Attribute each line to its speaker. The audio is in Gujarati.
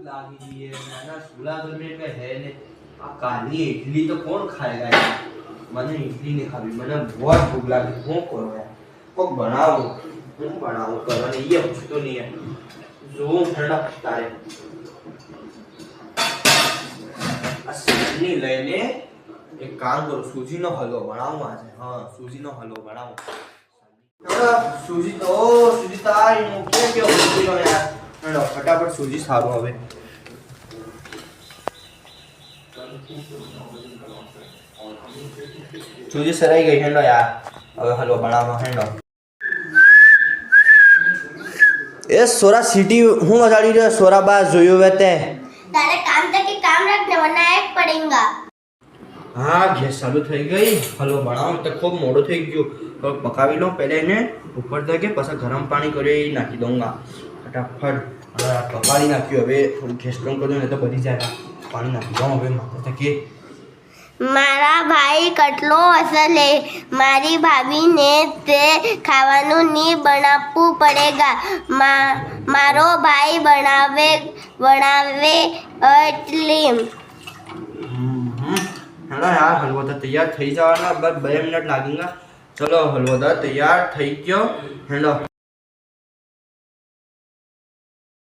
Speaker 1: लागी रही है ना सूला तो में पे है ने आ काली इडली तो कौन खाएगा यार मैंने इडली नहीं खावी मैंने बहुत भूख लगी हूं करो यार को बनाओ करने ये कुछ तो नहीं है जो ठंडा तारे असली लेने एक काम करो सूजी नो हलવો बनाऊं आज हां सूजी नो हलવો बनाऊं सूजी तारी नो क्या सूजी नो यार હેડો ફટાફટ સૂજી સારું હવે સૂજી સરાઈ ગઈ હેડો યાર હવે હલવો બનાવવાનો હેડો એ સોરા સિટી હું વગાડી રહ્યો સોરા બા જોયો વેતે
Speaker 2: તારે કામ તક કે કામ રખને વરના એક પડેગા
Speaker 1: હા ગેસ ચાલુ થઈ ગઈ હલવો બનાવવાનો તો ખૂબ મોડો થઈ ગયો હવે પકાવી લો પહેલા એને ઉપર દે પછી ગરમ પાણી કરી નાખી દઉંગા फटाफट पानी नाख्यो હવે થોડું ગેસ કમ કરો ને તો બધી જાય પાણી નાખી દઉં હવે માથે કે
Speaker 2: મારા ભાઈ કટલો અસલે મારી ભાભીને તે ખાવાનું ની બનાવવું પડેગા મારો ભાઈ બનાવે એટલે
Speaker 1: હેલો यार हलवा तो तैयार થઈ જવાના બસ 2 મિનિટ લાગेगा चलो हलवा तो तैयार થઈ ગયો હેલો